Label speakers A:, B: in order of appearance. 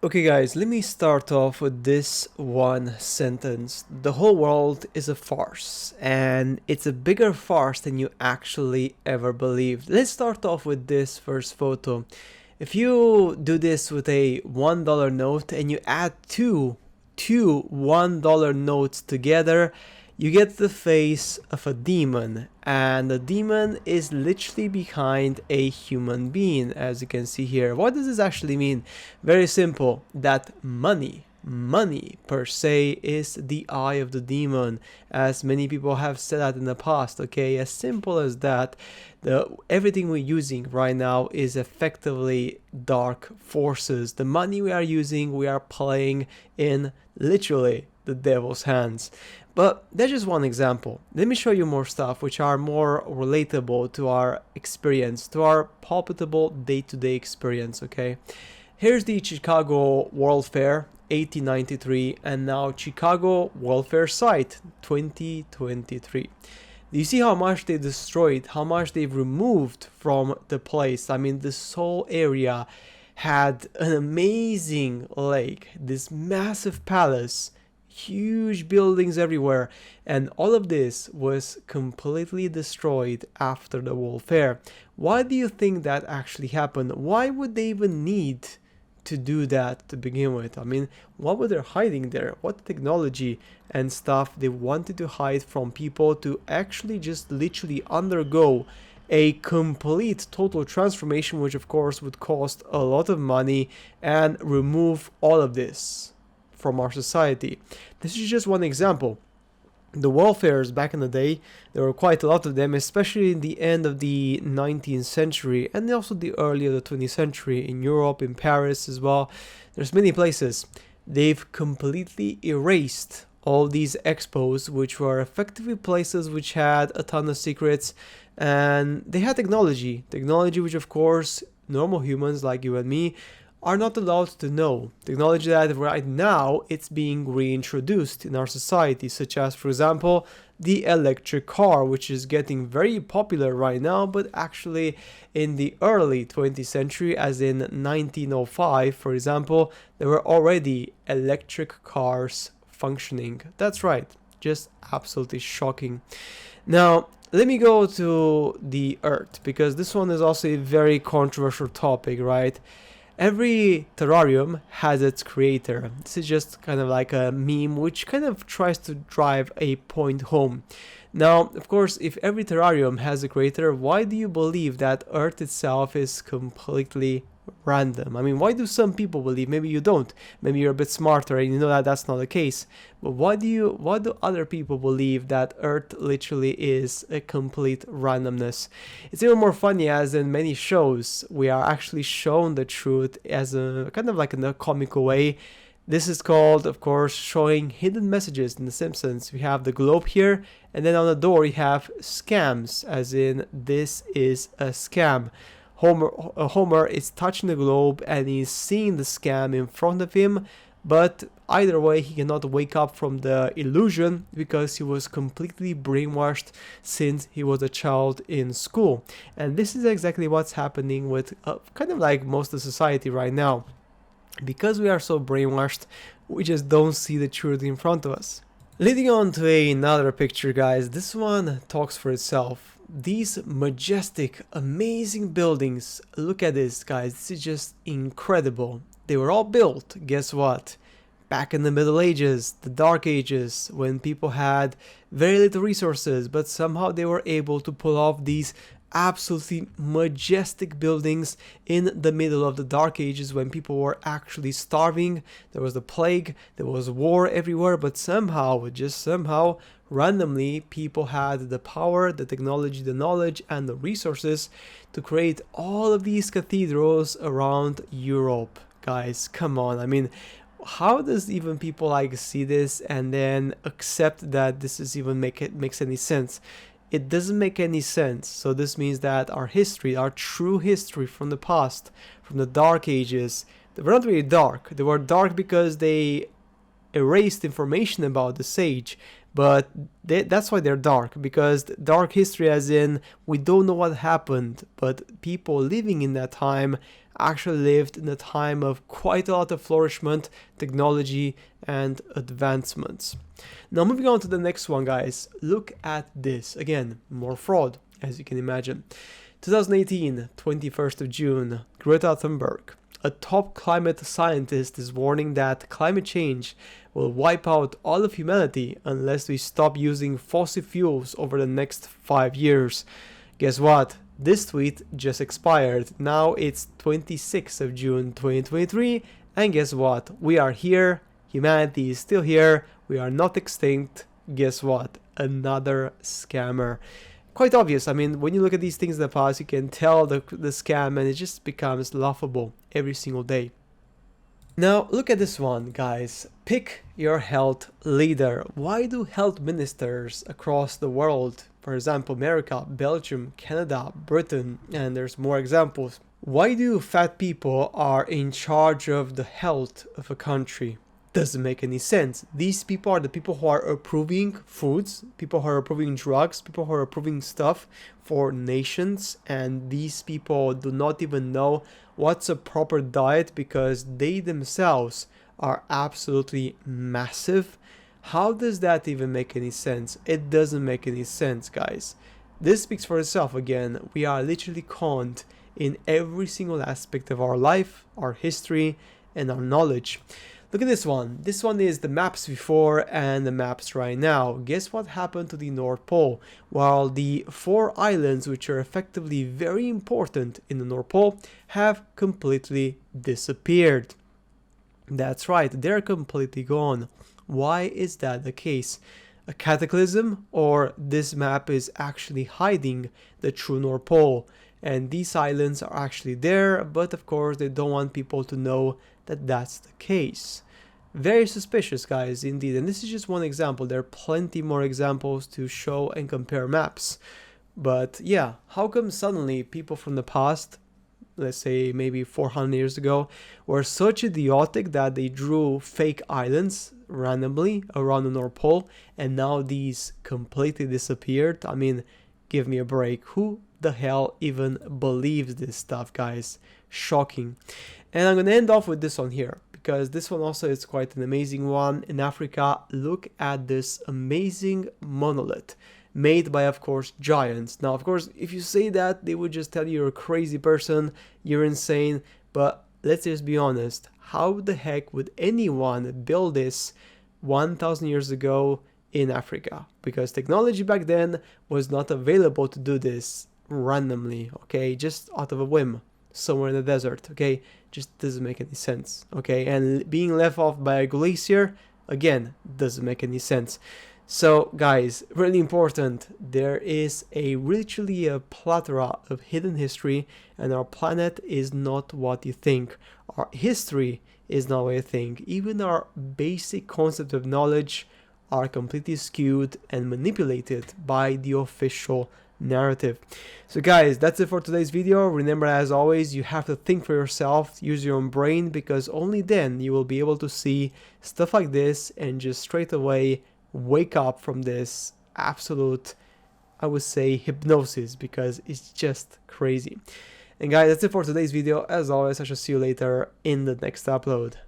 A: Okay guys, let me start off with this one sentence. The whole world is a farce, and it's a bigger farce than you actually ever believed. Let's start off with this first photo. If you do this with a $1 note and you add two $1 notes together, you get the face of a demon, and the demon is literally behind a human being, as you can see here. What does this actually mean? Very simple, that money per se is the eye of the demon, as many people have said that in the past. Okay, as simple as that. Everything we're using right now is effectively dark forces. The money we are using, we are playing in literally the devil's hands. But that's just one example. Let me show you more stuff which are more relatable to our experience, to our palpable day-to-day experience, okay? Here's the Chicago World Fair 1893 and now Chicago World Fair site 2023. Do you see how much they destroyed, how much they've removed from the place? I mean, this whole area had an amazing lake, this massive palace, huge buildings everywhere, and all of this was completely destroyed after the World Fair. Why do you think that actually happened? Why would they even need to do that to begin with? I mean, what were they hiding there? What technology and stuff they wanted to hide from people to actually just literally undergo a complete total transformation, which of course would cost a lot of money and remove all of this from our society. This is just one example. The world fairs back in the day, there were quite a lot of them, especially in the end of the 19th century and also the early of the 20th century in Europe, in Paris as well. There's many places. They've completely erased all these expos, which were effectively places which had a ton of secrets, and they had technology which of course normal humans like you and me are not allowed to know. Technology that right now it's being reintroduced in our society, such as, for example, the electric car, which is getting very popular right now, but actually in the early 20th century, as in 1905, for example, there were already electric cars functioning. That's right, just absolutely shocking. Now, let me go to the Earth, because this one is also a very controversial topic, right? Every terrarium has its creator. This is just kind of like a meme which kind of tries to drive a point home. Now, of course, if every terrarium has a creator, why do you believe that Earth itself is completely random? I mean, why do some people believe? Maybe you don't. Maybe you're a bit smarter and you know that that's not the case. But why do other people believe that Earth literally is a complete randomness? It's even more funny, as in many shows we are actually shown the truth as a kind of like in a comical way. This is called, of course, showing hidden messages in The Simpsons. We have the globe here, and then on the door you have scams, as in this is a scam. Homer is touching the globe and he's seeing the scam in front of him, but either way he cannot wake up from the illusion because he was completely brainwashed since he was a child in school. And this is exactly what's happening with kind of like most of society right now. Because we are so brainwashed, we just don't see the truth in front of us. Leading on to another picture, guys. This one talks for itself. These majestic, amazing buildings. Look at this, guys. This is just incredible. They were all built, guess what? Back in the Middle Ages, the Dark Ages, when people had very little resources, but somehow they were able to pull off these absolutely majestic buildings in the middle of the Dark Ages, when people were actually starving. There was the plague, there was war everywhere, but somehow, just somehow, randomly, people had the power, the technology, the knowledge, and the resources to create all of these cathedrals around Europe. Guys, come on. I mean, how does even people like see this and then accept that this is even makes any sense? It doesn't make any sense. So this means that our history, our true history from the past, from the Dark Ages, they were not really dark. They were dark because they erased information about the sage, but that's why they're dark, because dark history as in we don't know what happened, but people living in that time actually lived in a time of quite a lot of flourishment, technology, and advancements. Now moving on to the next one, guys. Look at this. Again, more fraud, as you can imagine. 2018, 21st of June, Greta Thunberg, a top climate scientist, is warning that climate change will wipe out all of humanity unless we stop using fossil fuels over the next 5 years. Guess what? This tweet just expired. Now it's 26th of June 2023, and guess what? We are here. Humanity is still here. We are not extinct. Guess what? Another scammer. Quite obvious. I mean, when you look at these things in the past, you can tell the scam, and it just becomes laughable every single day. Now, look at this one, guys. Pick your health leader. Why do health ministers across the world, for example, America, Belgium, Canada, Britain, and there's more examples, why do fat people are in charge of the health of a country? Doesn't make any sense. These people are the people who are approving foods, people who are approving drugs, people who are approving stuff for nations, and these people do not even know what's a proper diet because they themselves are absolutely massive. How does that even make any sense? It doesn't make any sense, guys. This speaks for itself. Again, we are literally conned in every single aspect of our life, our history, and our knowledge. Look at this one. This one is the maps before and the maps right now. Guess what happened to the North Pole? Well, the 4 islands, which are effectively very important in the North Pole, have completely disappeared. That's right, they're completely gone. Why is that the case? A cataclysm, or this map is actually hiding the true North Pole? And these islands are actually there, but of course they don't want people to know that that's the case. Very suspicious, guys, indeed. And this is just one example. There are plenty more examples to show and compare maps. But yeah, how come suddenly people from the past, let's say maybe 400 years ago, were such idiotic that they drew fake islands randomly around the North Pole, and now these completely disappeared? I mean, give me a break. Who the hell even believes this stuff, guys? Shocking. And I'm gonna end off with this one here, because this one also is quite an amazing one. In Africa, look at this amazing monolith made by, of course, giants. Now, of course, if you say that, they would just tell you you're a crazy person, you're insane, but let's just be honest. How the heck would anyone build this 1,000 years ago in Africa? Because technology back then was not available to do this randomly, okay, just out of a whim somewhere in the desert, okay? Just doesn't make any sense, okay? And being left off by a glacier, again, doesn't make any sense. So guys, really important, there is literally a plethora of hidden history, and our planet is not what you think. Our history is not what you think. Even our basic concept of knowledge are completely skewed and manipulated by the official narrative. So guys, that's it for today's video. Remember, as always, you have to think for yourself, use your own brain, because only then you will be able to see stuff like this and just straight away wake up from this absolute, I would say, hypnosis, because it's just crazy. And guys, that's it for today's video. As always, I shall see you later in the next upload. Bye.